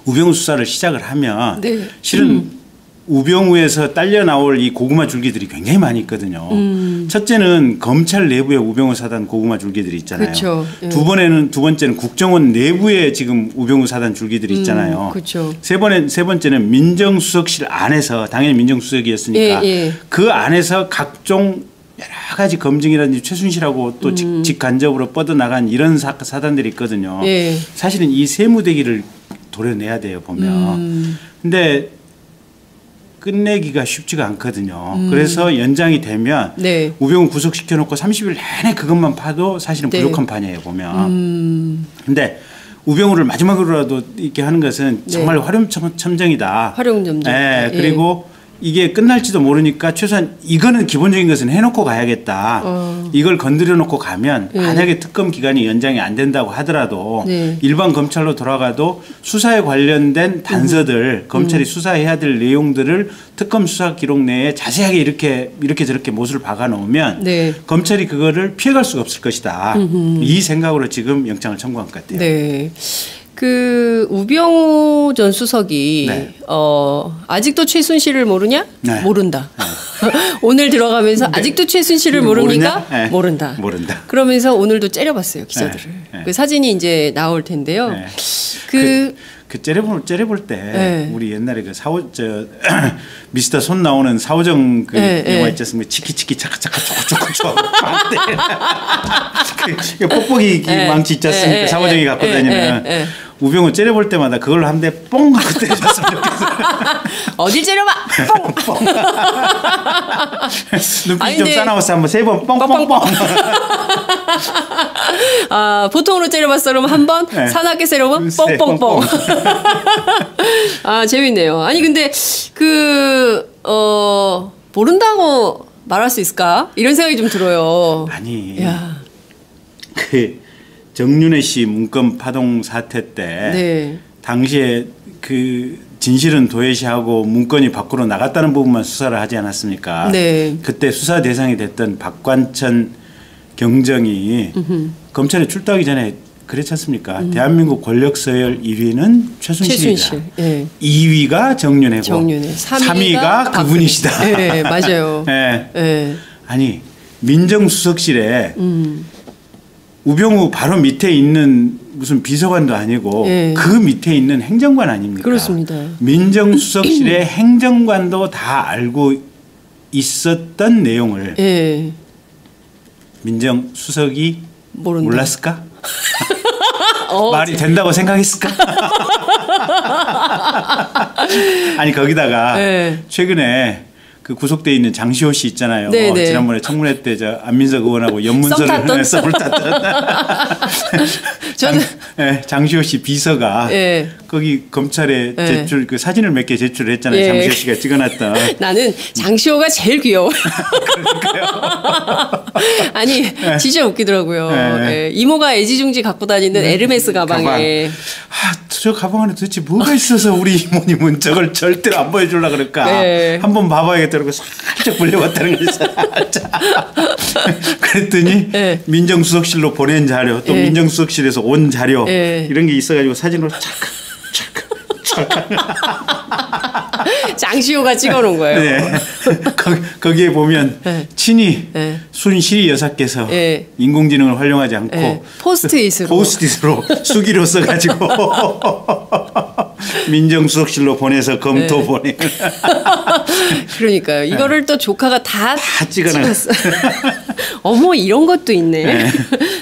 우병우 수사를 시작을 하면 네. 실은 우병우에서 딸려 나올 이 고구마 줄기들이 굉장히 많이 있거든요. 첫째는 검찰 내부에 우병우 사단 고구마 줄기들이 있잖아요. 그렇죠. 예. 두 번째는 국정원 내부에 지금 우병우 사단 줄기들이 있잖아요. 그렇죠. 세 번째는 민정수석실 안에서 당연히 민정수석이었으니까 그 안에서 각종 여러 가지 검증이라든지 최순실하고 또 직간접으로 뻗어나간 이런 사단들이 있거든요. 예. 사실은 이 세무대기를 도려내야 돼요, 보면. 근데 끝내기가 쉽지가 않거든요. 그래서 연장이 되면 네. 우병우 구속시켜놓고 30일 내내 그것만 파도 사실은 부족한 판이에요, 보면. 근데 우병우를 마지막으로라도 이렇게 하는 것은 정말 활용점정이다. 활용점정. 네, 그리고 이게 끝날지도 모르니까 최소한 이거는 기본적인 것은 해놓고 가야겠다. 이걸 건드려 놓고 가면 만약에 특검 기간이 연장이 안 된다고 하더라도 일반 검찰로 돌아가도 수사에 관련된 단서들 검찰이 수사해야 될 내용들을 특검 수사 기록 내에 자세하게 이렇게 저렇게 못을 박아 놓으면 검찰이 그거를 피해갈 수가 없을 것이다. 이 생각으로 지금 영장을 청구한 것 같아요. 네. 그 우병우 전 수석이 네. 아직도 최순실을 모르냐? 네. 모른다. 오늘 들어가면서 아직도 최순실을 모르니까 네. 모른다. 그러면서 오늘도 째려봤어요 기자들을. 네. 그 사진이 이제 나올 텐데요. 네. 그 째려볼 때 우리 옛날에 그 미스터 손 나오는 사오정 그 영화 있지 않습니까? 치키치키 차카차카 초코초코 그 뽁뽁이 망치 있지 않습니까? 사오정이 갖고 다니는 우병우 째려볼 때마다 그걸로 한 대 뽕 하고 때려줬으면 좋겠어요. 어딜 째려봐. 뽕. 눈빛이 좀 싸나워서 한번 3번 뽕뽕뽕. 아, 보통으로 째려봤어 그러면 한 번, 사납게 째려보면 뽕뽕뽕. 아, 재밌네요. 아니 근데 모른다고 말할 수 있을까? 이런 생각이 좀 들어요. 아니. 그 정윤회 씨 문건 파동 사태 때 당시에 그 진실은 도외시하고 문건이 밖으로 나갔다는 부분만 수사를 하지 않았습니까? 그때 수사 대상이 됐던 박관천 경정이 검찰에 출두하기 전에 그렇지 않습니까? 대한민국 권력 서열 1위는 최순실이다. 2위가 정윤회고 3위가 그분이시다. 네, 맞아요. 아니 민정수석실에 우병우 바로 밑에 있는 무슨 비서관도 아니고 그 밑에 있는 행정관 아닙니까? 그렇습니다. 민정수석실의 행정관도 다 알고 있었던 내용을 민정수석이 몰랐을까? 말이 된다고 생각했을까? 아니 거기다가 최근에 그 구속돼 있는 장시호 씨 있잖아요. 지난번에 청문회 때 저 안민석 의원하고 연문서를 썸을 탔던 장시호 씨 비서가 거기 검찰에 제출 그 사진을 몇 개 제출했잖아요. 장시호 씨가 찍어놨던. 나는 장시호가 제일 귀여워. 아니 진짜 웃기더라고요. 이모가 애지중지 갖고 다니는 에르메스 가방에. 저 가방 안에 도대체 뭐가 있어서 우리 이모님은 저걸 절대로 안 보여주려고 그럴까. 한번 봐봐야겠다. 그러고 살짝 불려왔다는 거죠. 그랬더니 민정수석실로 보낸 자료 또 민정수석실에서 온 자료 이런 게 있어가지고 사진으로 착 장시호가 찍어놓은 거예요. 거기에 보면 친히 순실이 여사께서 인공지능을 활용하지 않고 포스트잇으로 수기로 써가지고 민정수석실로 보내서 검토 보내. 그러니까요. 이거를 또 조카가 다 찍어놨어. 어머 이런 것도 있네.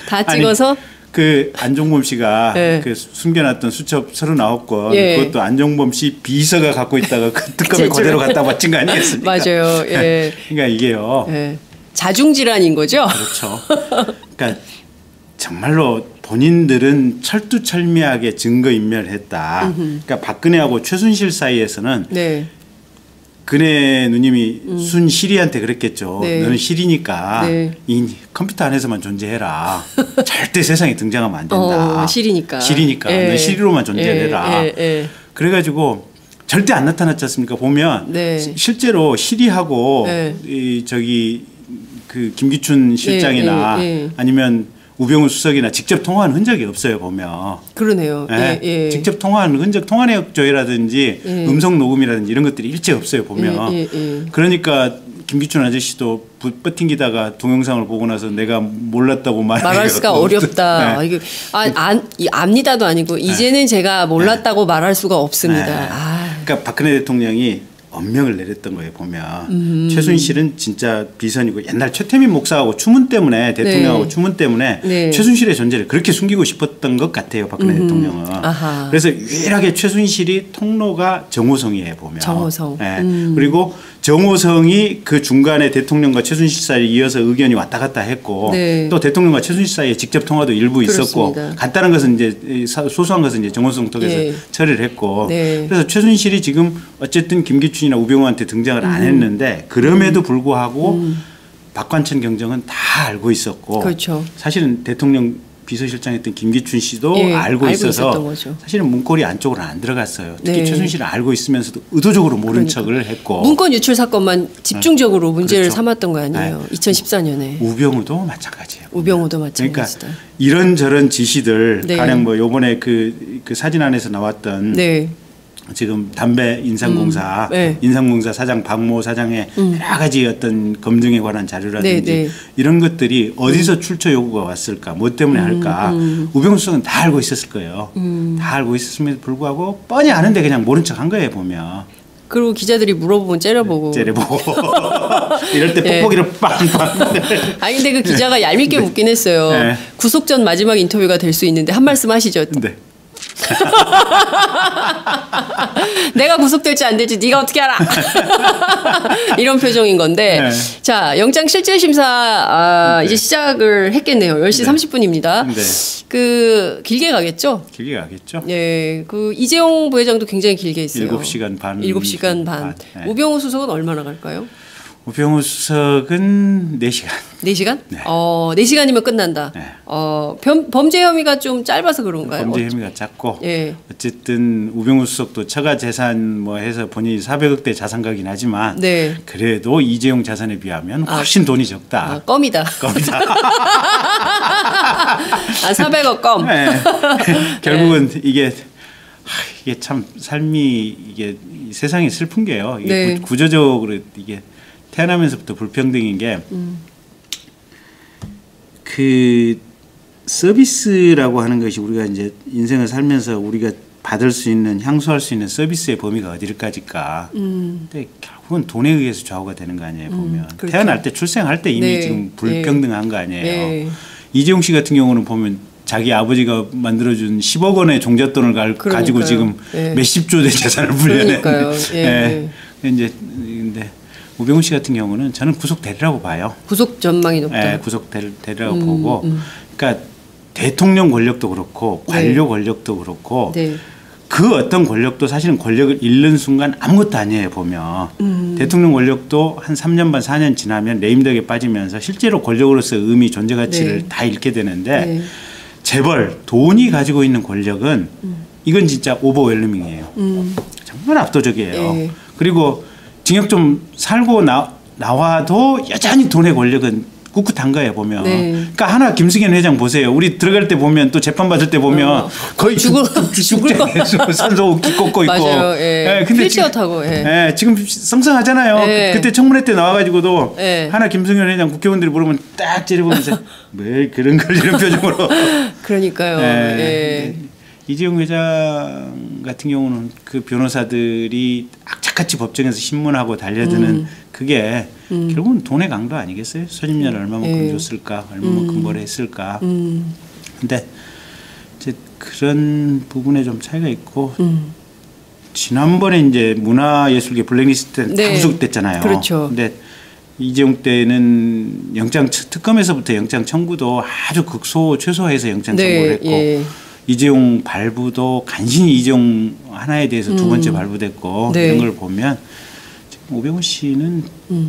다 찍어서. 그 안종범 씨가 그 숨겨놨던 수첩 39건 그것도 안종범 씨 비서가 갖고 있다가 그 특검에 그대로 갖다 바친 거 아니겠습니까? 맞아요. 그러니까 이게요. 자중질환인 거죠. 그렇죠. 그러니까 정말로 본인들은 철두철미하게 증거인멸했다. 그러니까 박근혜하고 최순실 사이에서는 그네 누님이 순실이한테 그랬겠죠. 너는 실이니까 이 컴퓨터 안에서만 존재해라. 절대 세상에 등장하면 안 된다. 실이니까. 넌 실이로만 존재해라. 그래가지고 절대 안 나타났지 않습니까? 보면 실제로 실이하고 그 김기춘 실장이나 아니면 우병우 수석이나 직접 통화한 흔적이 없어요 보면. 그러네요. 예, 예. 직접 통화한 흔적, 통화 내역 조회라든지 음성 녹음이라든지 이런 것들이 일체 없어요 보면. 그러니까 김기춘 아저씨도 버팅기다가 동영상을 보고 나서 내가 몰랐다고 말할 수가 어렵다. 네. 이거 압니다도 아니고 이제는 제가 몰랐다고 말할 수가 없습니다. 그러니까 박근혜 대통령이 엄명을 내렸던 거예요 보면. 최순실은 진짜 비선이고 옛날 최태민 목사하고 추문 때문에 대통령하고 추문 때문에 최순실의 존재를 그렇게 숨기고 싶었던 것 같아요 박근혜 대통령은. 그래서 유일하게 최순실이 통로가 정호성이에요 보면. 정호성. 그리고 정호성이 그 중간에 대통령과 최순실 사이에 이어서 의견이 왔다 갔다 했고 또 대통령과 최순실 사이에 직접 통화도 일부 있었고 간단한 것은 이제 소소한 것은 이제 정호성 통해서 처리를 했고 그래서 최순실이 지금 어쨌든 김기춘이나 우병우한테 등장을 안 했는데 그럼에도 불구하고 박관천 경정은 다 알고 있었고 그렇죠. 사실은 대통령 비서실장했던 김기춘 씨도 알고 있어서 사실은 문고리 안쪽으로는 안 들어갔어요. 특히 최순실을 알고 있으면서도 의도적으로 모른 척을 했고. 문건 유출 사건만 집중적으로 문제를 삼았던 거 아니에요. 2014년에. 우병우도 마찬가지예요. 우병우도 마찬가지다. 그러니까 이런저런 지시들 가령 뭐 요번에 그 사진 안에서 나왔던 지금 담배 인상공사 인상공사 사장 박모 사장의 여러 가지 어떤 검증에 관한 자료라든지 이런 것들이 어디서 출처 요구가 왔을까 뭐 때문에 할까 우병우 수석은 다 알고 있었을 거예요. 다 알고 있었음에도 불구하고 뻔히 아는데 그냥 모른 척 한 거예요 보면. 그리고 기자들이 물어보면 째려보고. 이럴 때 뽁뽁이를 빵빵. 아니 근데 그 기자가 얄밉게 묻긴 했어요. 구속 전 마지막 인터뷰가 될 수 있는데 한 말씀 하시죠. 내가 구속될지 안 될지 네가 어떻게 알아? 이런 표정인 건데 자 영장 실질 심사 이제 시작을 했겠네요. 10시 30분입니다. 그 길게 가겠죠? 길게 가겠죠. 네, 그 이재용 부회장도 굉장히 길게 했어요. 7시간 반. 7시간 반. 우병우 수석은 얼마나 갈까요? 우병우 수석은 4시간. 4시간? 4시간이면 끝난다. 범죄 혐의가 좀 짧아서 그런가요? 범죄 혐의가 작고 어쨌든 우병우 수석도 처가 재산 뭐 해서 본인이 400억대 자산가긴 하지만 그래도 이재용 자산에 비하면 훨씬 돈이 적다. 껌이다. 400억 껌. 결국은 이게 참 삶이 이게 세상이 슬픈 게요. 이게 구조적으로 이게 태어나면서부터 불평등인 게 그 서비스라고 하는 것이 우리가 이제 인생을 살면서 우리가 받을 수 있는 향수할 수 있는 서비스의 범위가 어디까지일까. 근데 결국은 돈에 의해서 좌우가 되는 거 아니에요 보면. 그렇죠. 태어날 때 출생할 때 이미 지금 불평등한 거 아니에요. 이재용 씨 같은 경우는 보면 자기 아버지가 만들어준 10억 원의 종잣돈을 가지고 지금 몇십조 대 재산을 불려낸. 이제 근데 우병우 씨 같은 경우는 저는 구속되리라고 봐요. 구속 전망이 높다. 구속되리라고 보고, 그러니까 대통령 권력도 그렇고 관료 권력도 그렇고 그 어떤 권력도 사실은 권력을 잃는 순간 아무것도 아니에요 보면. 대통령 권력도 한 3년 반 4년 지나면 레임덕에 빠지면서 실제로 권력으로서의 의미 존재 가치를 다 잃게 되는데 재벌 돈이 가지고 있는 권력은 이건 진짜 오버웰러밍이에요. 정말 압도적이에요. 그리고 징역 좀 살고 나와도 여전히 돈의 권력은 꿋꿋한 거예요 보면. 그러니까 하나 김승현 회장 보세요. 우리 들어갈 때 보면 또 재판 받을 때 보면 거의 죽을 거 산소호흡기 꽂고 있고. 맞아요. 근데 휠체어 타고. 지금 성성하잖아요. 그때 청문회 때 나와가지고도 하나 김승현 회장 국회의원들이 물으면 딱 째려보면서 왜 그런 걸 이런 표정으로. 그러니까요. 이재용 회장 같은 경우는 그 변호사들이 악착같이 법정에서 신문하고 달려드는 그게 결국은 돈의 강도 아니겠어요? 선임료를 얼마만큼 줬을까, 얼마만큼 뭘 했을까. 근데 이제 그런 부분에 좀 차이가 있고 지난번에 이제 문화예술계 블랙리스트 때 구속됐잖아요. 그렇죠. 근데 이재용 때는 특검에서부터 영장 청구도 아주 최소화해서 영장 청구를 했고. 이재용 발부도 간신히 이재용 하나에 대해서 두 번째 발부됐고 이런 걸 보면 지금 우병우 씨는 뭐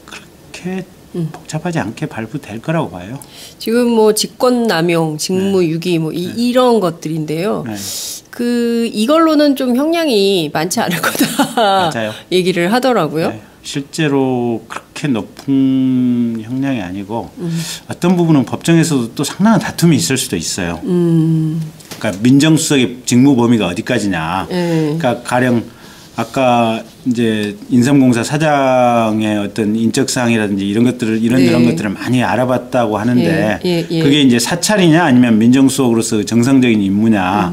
그렇게 복잡하지 않게 발부될 거라고 봐요. 지금 뭐 직권남용, 직무유기 뭐 이런 것들인데요. 그 이걸로는 좀 형량이 많지 않을 거다. 맞아요. 얘기를 하더라고요. 실제로 그렇게 높은 형량이 아니고 어떤 부분은 법정에서도 또 상당한 다툼이 있을 수도 있어요. 그러니까 민정수석의 직무 범위가 어디까지냐. 그러니까 가령 아까 이제 인삼공사 사장의 어떤 인적 사항이라든지 이런 것들을 이런 것들을 많이 알아봤다고 하는데 그게 이제 사찰이냐 아니면 민정수석으로서 정상적인 임무냐.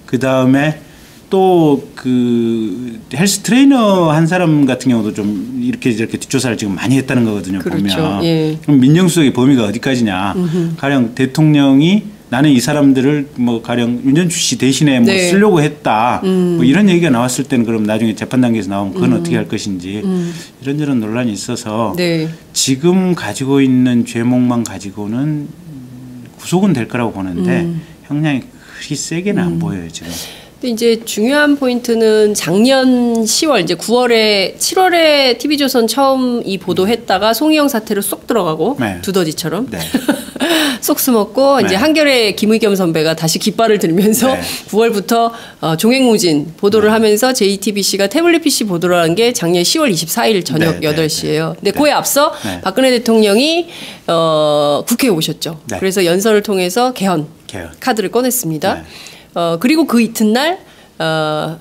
그 다음에 또 그 헬스 트레이너 한 사람 같은 경우도 좀 이렇게 저렇게 뒷조사를 지금 많이 했다는 거거든요. 그렇죠. 보면 그럼 민정수석의 범위가 어디까지냐. 가령 대통령이 나는 이 사람들을 뭐 가령 윤전추 씨 대신에 뭐 쓰려고 했다. 뭐 이런 얘기가 나왔을 때는 그럼 나중에 재판 단계에서 나오면 그건 어떻게 할 것인지 이런저런 논란이 있어서 지금 가지고 있는 죄목만 가지고는 구속은 될 거라고 보는데 형량이 그리 세게는 안 보여요 지금. 근데 이제 중요한 포인트는 작년 10월 이제 7월에 TV조선 처음 이 보도했다가 송희영 사태로 쏙 들어가고 두더지처럼 쏙 숨었고 이제 한겨레 김의겸 선배가 다시 깃발을 들면서 9월부터 종횡무진 보도를 하면서 JTBC가 태블릿 PC 보도를 한 게 작년 10월 24일 저녁 8시예요. 근데 그에 앞서 박근혜 대통령이 국회에 오셨죠. 그래서 연설을 통해서 개헌 카드를 꺼냈습니다. 그리고 그 이튿날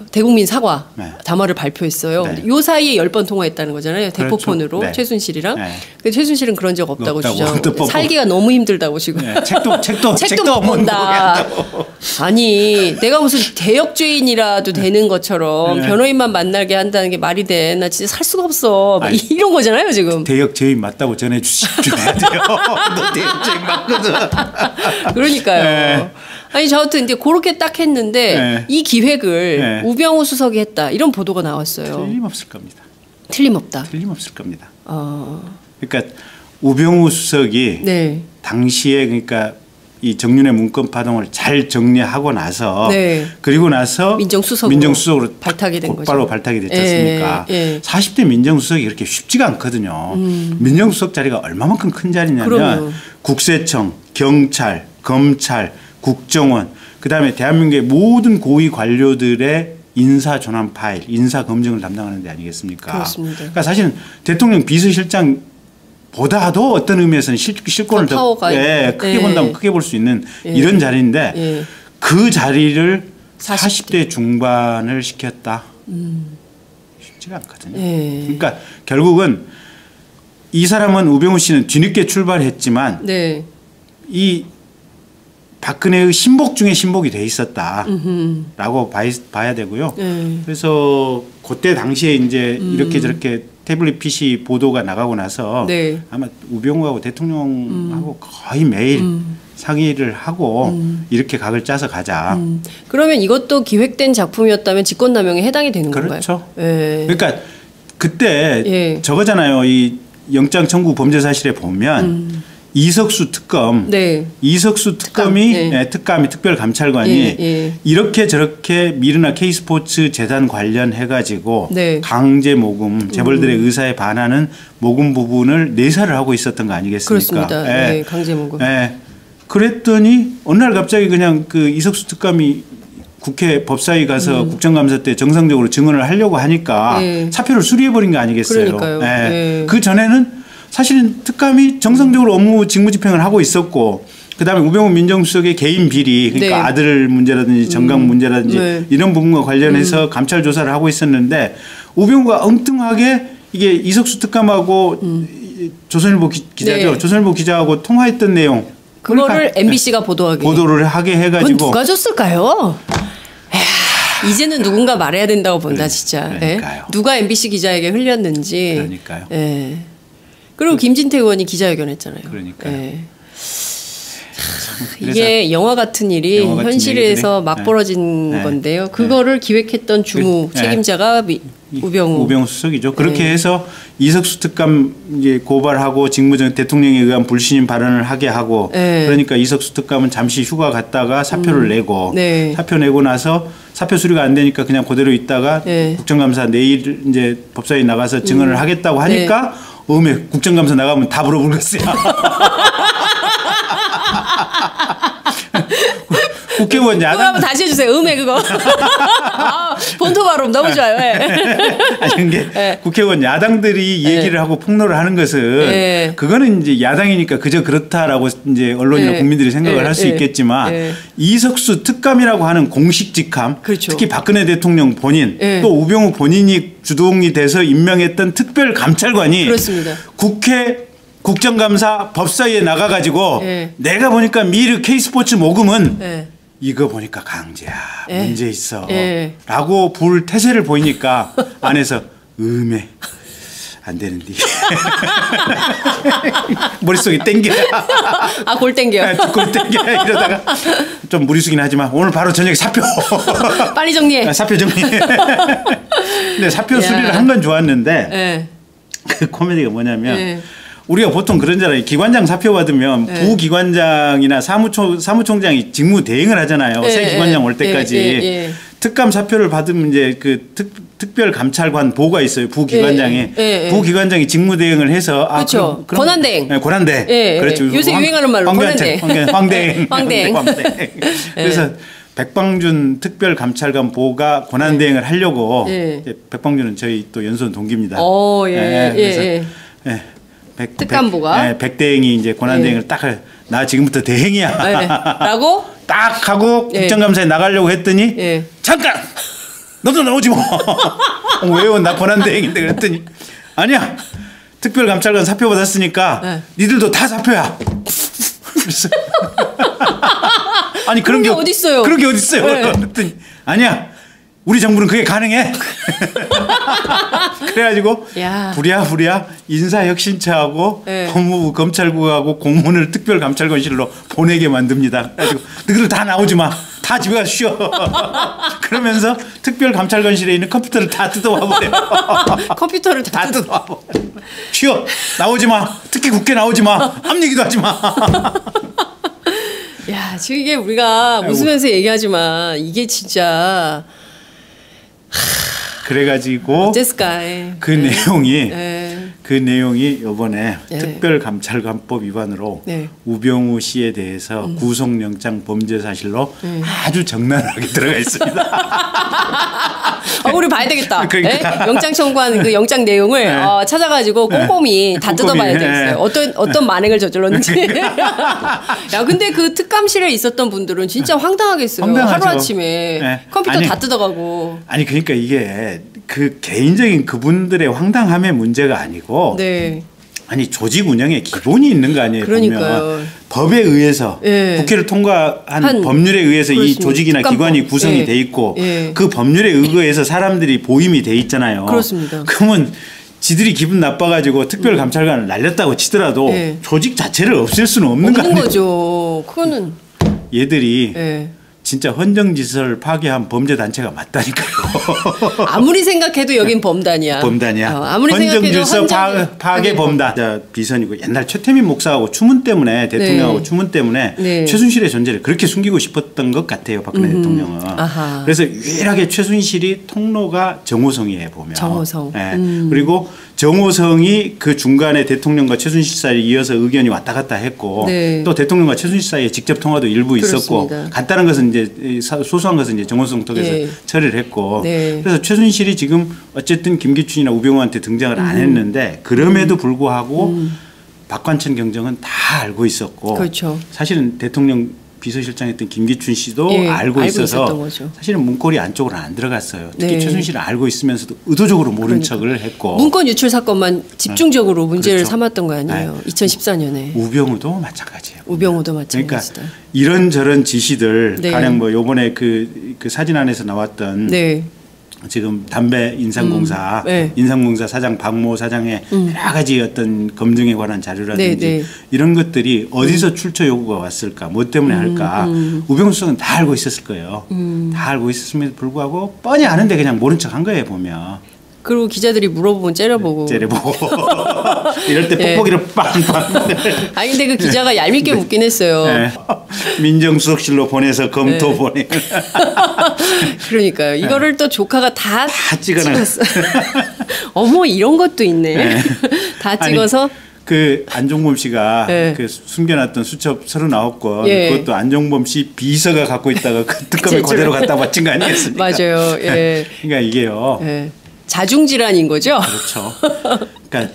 대국민 사과 담화를 발표했어요. 요 사이에 10번 통화했다는 거잖아요. 대포폰으로 그렇죠. 최순실이랑. 근데 최순실은 그런 적 없다고 주장. 살기가 너무 힘들다고 지금. 책도 못 본다. 아니 내가 무슨 대역죄인이라도 되는 것처럼 변호인만 만나게 한다는 게 말이 돼. 나 진짜 살 수가 없어. 아니, 이런 거잖아요 지금. 대역죄인 맞다고 전해주셔야 돼요. 너 대역죄인 맞거든. 그러니까요. 아니 저 하여튼 이제 그렇게 딱 했는데 이 기획을 우병우 수석이 했다 이런 보도가 나왔어요. 틀림없을 겁니다. 틀림없다. 틀림없을 겁니다. 그러니까 우병우 수석이 당시에 그러니까 이 정윤회 문건 파동을 잘 정리하고 나서 그리고 나서 민정수석으로 발탁이 된 곧바로 거죠. 발탁이 됐지 않습니까? 40대 민정수석이 그렇게 쉽지가 않거든요. 민정수석 자리가 얼마만큼 큰 자리냐면 그럼요. 국세청, 경찰, 검찰, 국정원, 그다음에 대한민국의 모든 고위 관료들의 인사 전환 파일, 인사 검증을 담당하는 데 아니겠습니까? 그렇습니다. 그러니까 사실은 대통령 비서실장보다도 어떤 의미에서는 실권을 더 크게 본다면 크게 볼 수 있는 이런 자리인데 그 자리를 40대 중반을 시켰다. 쉽지가 않거든요. 그러니까 결국은 이 사람은 우병우 씨는 뒤늦게 출발했지만 이 박근혜의 신복 중에 신복이 돼 있었다라고 봐야 되고요. 그래서 그때 당시에 이제 이렇게 저렇게 태블릿 PC 보도가 나가고 나서 아마 우병우하고 대통령하고 거의 매일 상의를 하고 이렇게 각을 짜서 가자. 그러면 이것도 기획된 작품이었다면 직권남용에 해당이 되는 건가요? 그렇죠. 그러니까 그때 저거잖아요. 이 영장 청구 범죄 사실에 보면 이석수 특검, 이석수 특검이 특별감찰관이 이렇게 저렇게 미르나 K스포츠 재단 관련해 가지고 강제 모금, 재벌들의 의사에 반하는 모금 부분을 내사를 하고 있었던 거 아니겠습니까? 그렇습니다. 강제 모금. 그랬더니 어느 날 갑자기 그냥 그 이석수 특검이 국회 법사위 가서 국정감사 때 정상적으로 증언을 하려고 하니까 사표를 수리해버린 거 아니겠어요? 그러니까요. 그 전에는 사실은 특감이 정상적으로 업무 직무집행을 하고 있었고 그다음에 우병우 민정수석의 개인 비리 그러니까 아들 문제라든지 정강 문제라든지 이런 부분과 관련해서 감찰 조사를 하고 있었는데 우병우가 엉뚱하게 이게 이석수 특감하고 조선일보 기자죠. 조선일보 기자하고 통화했던 내용 그거를 MBC가 보도를 하게 해가지고 그건 누가 줬을까요? 이제는 누군가 말해야 된다고 본다 진짜. 누가 MBC 기자에게 흘렸는지. 그러니까요. 그리고 김진태 의원이 기자회견했잖아요. 그러니까요. 이게 영화 같은 일이 현실에서 막 벌어진 건데요. 그거를 기획했던 주무 책임자가 우병우 수석이죠. 그렇게 해서 이석수 특감 이제 고발하고 직무정 대통령에 의한 불신임 발언을 하게 하고 그러니까 이석수 특감은 잠시 휴가 갔다가 사표를 내고 사표 내고 나서 사표 수리가 안 되니까 그냥 그대로 있다가 국정감사 내일 이제 법사위 나가서 증언을 하겠다고 하니까 국정감사 나가면 다 물어보겠어요. 국회의원 그거 한번 다시 해주세요. 그거. 본토 발음 너무 좋아요. 아니, 이게 국회의원 야당들이 얘기를 하고 폭로를 하는 것은 그거는 이제 야당이니까 그저 그렇다라고 이제 언론이나 국민들이 생각을 할 수 있겠지만 이석수 특감이라고 하는 공식 직함, 그렇죠. 특히 박근혜 대통령 본인 또 우병우 본인이 주동이 돼서 임명했던 특별감찰관이 그렇습니다. 국회 국정감사 법사위에 나가가지고 내가 보니까 미르 K스포츠 모금은 이거 보니까 강제야 문제 있어 라고 불 태세를 보이니까 안에서 안 되는데 머릿속이 땡겨. 골 땡겨. 골 땡겨 이러다가 좀 무리수긴 하지만 오늘 바로 저녁에 사표 빨리 정리해. 사표 정리. 근데 사표 수리를 한 건 좋았는데 그 코미디가 뭐냐면 우리가 보통 그런잖아요. 기관장 사표 받으면 부기관장이나 사무총장이 직무 대행을 하잖아요. 새 기관장 올 때까지. 특감 사표를 받으면 이제 그 특별 감찰관 보고가 있어요. 부기관장이. 부기관장이 직무 대행을 해서 그렇죠. 권한대행. 네, 권한대. 그렇죠. 요새 유행하는 말로 권한대. 황대행. 황대행. 그래서 백방준 특별감찰관 보가 권한대행을 하려고 백방준은 저희 또 연수원 동기입니다. 특감보가 백대행이 이제 권한대행을 딱 나 지금부터 대행이야. 라고 딱 하고 국정감사에 나가려고 했더니 잠깐 너도 나오지 뭐. 왜요? 나 권한대행인데 그랬더니 아니야. 특별감찰관 사표 받았으니까 니들도 다 사표야. 그래서 아니 그런 게 어딨어요? 그런 게 어딨어요? 그랬더니 아니야. 우리 정부는 그게 가능해. 그래가지고 부랴부랴 인사혁신처하고 법무부 검찰국하고 공문을 특별감찰관실로 보내게 만듭니다. 그래가지고 너희들 다 나오지 마. 다 집에 가서 쉬어. 그러면서 특별감찰관실에 있는 컴퓨터를 다 뜯어와 버려. 컴퓨터를 다 뜯어와 버려. 쉬어. 나오지 마. 특히 국회 나오지 마. 아무 얘기도 하지 마. 야, 지금 이게 우리가 웃으면서 얘기하지만 이게 진짜 그래가지고 어쨌을까? 그 내용이 이번에 특별감찰관법 위반으로 우병우 씨에 대해서 구속영장 범죄 사실로 아주 적나라하게 들어가 있습니다. 우리 봐야 되겠다. 그러니까. 영장 청구한 그 영장 내용을 찾아가지고 꼼꼼히 다 뜯어봐야 되겠어요. 어떤 만행을 저질렀는지. 야, 근데 그 특감실에 있었던 분들은 진짜 황당하겠어요. 하루아침에 컴퓨터 다 뜯어가고. 아니 그러니까 이게 그 개인적인 그분들의 황당함의 문제가 아니고 아니 조직 운영에 기본이 있는 거 아니에요. 그러니까요. 보면. 법에 의해서 국회를 통과한 법률에 의해서 이 조직이나 기관이 구성이 돼 있고 그 법률에 의거해서 사람들이 보임이 돼 있잖아요. 그렇습니다. 그러면 지들이 기분 나빠가지고 특별감찰관을 날렸다고 치더라도 조직 자체를 없앨 수는 없는 거 아니에요. 거죠. 그거는 얘들이 진짜 헌정지서를 파괴한 범죄단체가 맞다니까요. 아무리 생각해도 여긴 범단이야. 범단이야. 아무리 헌정질서 파괴 범단. 비선이고 옛날 최태민 목사하고 추문 때문에 대통령하고 추문 때문에 최순실의 존재를 그렇게 숨기고 싶었던 것 같아요. 박근혜 대통령은. 그래서 유일하게 최순실이 통로가 정호성이에요. 보면. 정호성. 그리고 정호성이 그 중간에 대통령과 최순실 사이에 이어서 의견이 왔다 갔다 했고 또 대통령과 최순실 사이에 직접 통화도 일부 있었고 간단한 것은 이제 소소한 것은 이제 정호성 통해서 처리를 했고 그래서 최순실이 지금 어쨌든 김기춘이나 우병우한테 등장을 안 했는데 그럼에도 불구하고 박관천 경정은 다 알고 있었고 사실은 대통령 비서실장했던 김기춘 씨도 알고 있어서 사실은 문고리 안쪽으로 안 들어갔어요. 특히 최순실을 알고 있으면서도 의도적으로 모른 척을 했고. 문건 유출 사건만 집중적으로 문제를 삼았던 거 아니에요. 2014년에. 우병우도 마찬가지예요. 우병우도 마찬가지다. 그러니까 이런저런 지시들 가령 뭐 요번에 그 사진 안에서 나왔던 지금 담배 인상공사 인상공사 사장 박모 사장의 여러 가지 어떤 검증에 관한 자료라든지 이런 것들이 어디서 출처 요구가 왔을까 뭐 때문에 할까 우병우 수석은 다 알고 있었을 거예요. 다 알고 있었음에도 불구하고 뻔히 아는데 그냥 모른 척 한 거예요 보면. 그리고 기자들이 물어보면 째려보고 이럴 때 뽁뽁이를 빵빵. 아니 근데 그 기자가 얄밉게 묻긴 했어요. 민정수석실로 보내서 검토 보내. 그러니까요. 이거를 또 조카가 다 찍어놨어. 어머 이런 것도 있네. 다 찍어서. 그 안종범 씨가 예. 그 숨겨놨던 수첩 39권 예. 그것도 안종범 씨 비서가 갖고 있다가 그 특검에 그대로 갖다 바친 거 아니겠습니까? 맞아요. 예. 그러니까 이게요. 예. 자중질환인 거죠? 그렇죠. 그러니까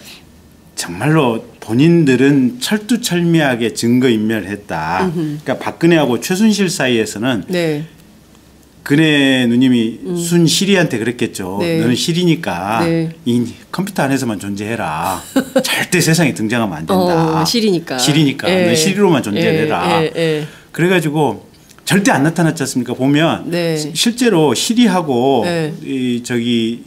정말로 본인들은 철두철미하게 증거인멸했다. 그러니까 박근혜하고 최순실 사이에서는 네. 그네 누님이 순실이한테 그랬겠죠. 네. 너는 실이니까 네. 이 컴퓨터 안에서만 존재해라. 절대 세상에 등장하면 안 된다. 실이니까. 실이니까. 예. 넌 실로만 존재해라. 예. 그래가지고 절대 안 나타났지 않습니까? 보면 네. 실제로 실이하고 네. 이 저기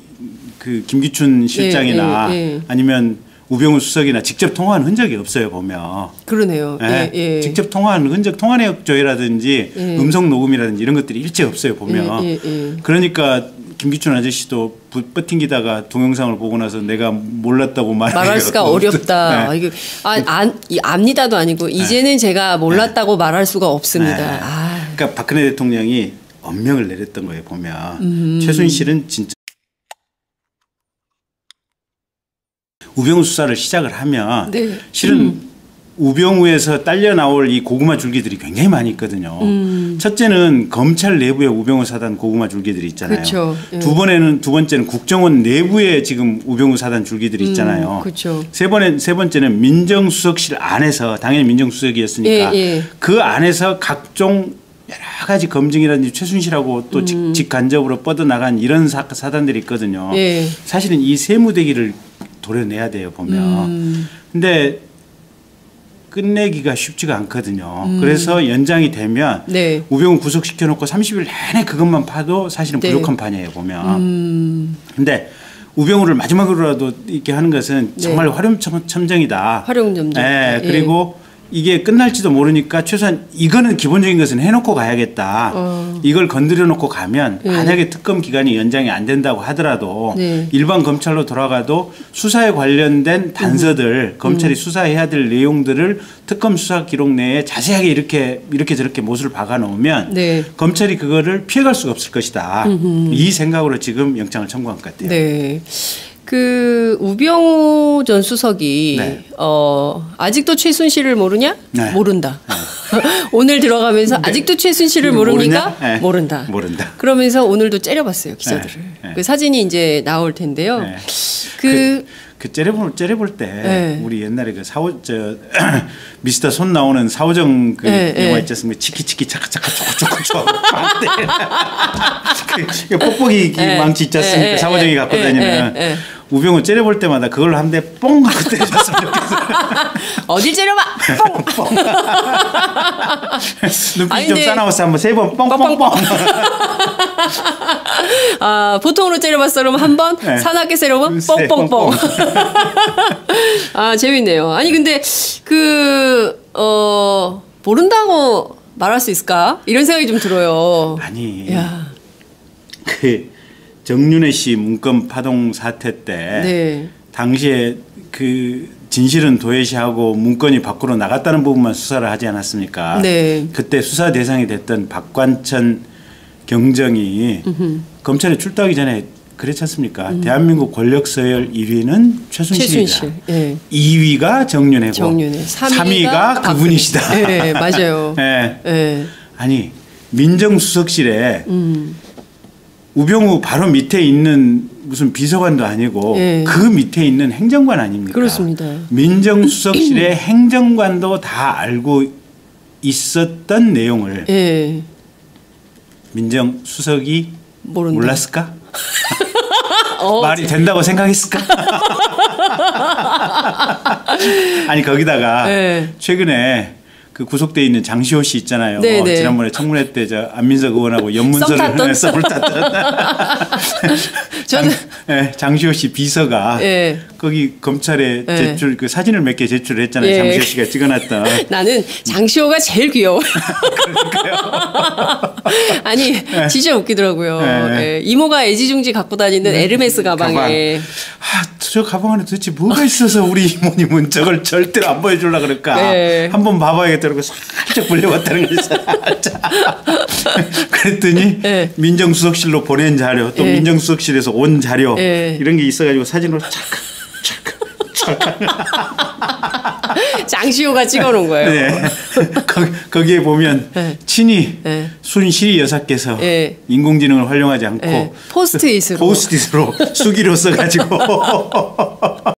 그 김기춘 실장이나 예. 아니면 우병우 수석이나 직접 통화한 흔적이 없어요 보면. 그러네요. 예? 예. 직접 통화한 흔적, 통화 내역 조회라든지 음성 녹음이라든지 이런 것들이 일체 없어요 보면. 예. 그러니까 김기춘 아저씨도 뻗팅기다가 동영상을 보고 나서 내가 몰랐다고 말할 수가 어렵다. 네. 이게 압니다도 아니고 이제는 제가 몰랐다고 말할 수가 없습니다. 네. 그러니까 박근혜 대통령이 엄명을 내렸던 거예요 보면. 최순실은 진짜 우병우 수사를 시작을 하면 네. 실은 우병우에서 딸려 나올 이 고구마 줄기들이 굉장히 많이 있거든요. 첫째는 검찰 내부에 우병우 사단 고구마 줄기들이 있잖아요. 그렇죠. 예. 두 번째는 국정원 내부에 지금 우병우 사단 줄기들이 있잖아요. 그렇죠. 세 번째는 민정수석실 안에서 당연히 민정수석이었으니까 예. 그 안에서 각종 여러 가지 검증이라든지 최순실하고 또 직간접으로 뻗어나간 이런 사단들이 있거든요. 예. 사실은 이 세무대기를 도려내야 돼요 보면. 근데 끝내기가 쉽지가 않거든요. 그래서 연장이 되면 네. 우병우 구속시켜놓고 30일 내내 그것만 파도 사실은 네. 부족한 판이에요 보면. 근데 우병우를 마지막으로라도 이렇게 하는 것은 정말 화룡점정이다. 화룡점정. 네. 그리고 이게 끝날지도 모르니까 최소한 이거는 기본적인 것은 해놓고 가야겠다. 이걸 건드려 놓고 가면 만약에 특검 기간이 연장이 안 된다고 하더라도 일반 검찰로 돌아가도 수사에 관련된 단서들 검찰이 수사해야 될 내용들을 특검 수사 기록 내에 자세하게 이렇게 저렇게 못을 박아 놓으면 검찰이 그거를 피해갈 수가 없을 것이다. 이 생각으로 지금 영장을 청구한 것 같아요. 네. 그 우병우 전 수석이 아직도 최순실을 모르냐? 네. 모른다. 오늘 들어가면서 아직도 최순실을 모릅니까? 네. 모른다. 그러면서 오늘도 째려봤어요 기자들을. 네. 그 사진이 이제 나올 텐데요. 네. 그 째려볼 때 우리 옛날에 그 미스터 손 나오는 사오정 그 영화 있지 않습니까? 치키치키 차카차카 초코초코 그 뽁뽁이 망치 있지 않습니까? 사오정이 갖고 다니는 우병우 째려볼 때마다 그걸로 한 대 뽕 하고 때려줬으면 좋겠어요. 어딜 째려봐. 뽕. 눈빛 좀 싸나워서 한번 3번 뽕뽕뽕. 아, 보통으로 째려봤어 그러면 한 번, 사납게 째려보면 뽕뽕뽕. 아, 재밌네요. 아니 근데 모른다고 말할 수 있을까? 이런 생각이 좀 들어요. 아니. 그 정윤회 씨 문건 파동 사태 때 당시에 그 진실은 도외시하고 문건이 밖으로 나갔다는 부분만 수사를 하지 않았습니까? 그때 수사 대상이 됐던 박관천 경정이 검찰에 출두하기 전에 그랬지 않습니까? 대한민국 권력 서열 1위는 최순실이다. 2위가 정윤회고 3위가 그분이시다. 네, 맞아요. 아니 민정수석실에 우병우 바로 밑에 있는 무슨 비서관도 아니고 그 밑에 있는 행정관 아닙니까? 그렇습니다. 민정수석실의 행정관도 다 알고 있었던 내용을 민정수석이 몰랐을까? 말이 된다고 생각했을까? 아니 거기다가 최근에 그 구속돼 있는 장시호 씨 있잖아요. 지난번에 청문회 때 저 안민석 의원하고 연문서를 썸을 탔던. 저는 장시호 씨 비서가 거기 검찰에 제출 그 사진을 몇 개 제출했잖아요. 장시호 씨가 찍어놨던. 나는 장시호가 제일 귀여워. 아니 진짜 웃기더라고요. 이모가 애지중지 갖고 다니는 에르메스 가방에. 저 가방 안에 도대체 뭐가 있어서 우리 이모님은 저걸 절대로 안 보여주려고 그럴까. 한번 봐봐야겠다. 그러고 살짝 불려왔다는 거지. 그랬더니 민정수석실로 보낸 자료 또 민정수석실에서 온 자료 이런 게 있어가지고 사진으로 착 장시호가 찍어놓은 거예요. 네. 거기에 보면 네. 친히 네. 순시리 여사께서 네. 인공지능을 활용하지 않고 네. 포스트잇으로 수기로 써가지고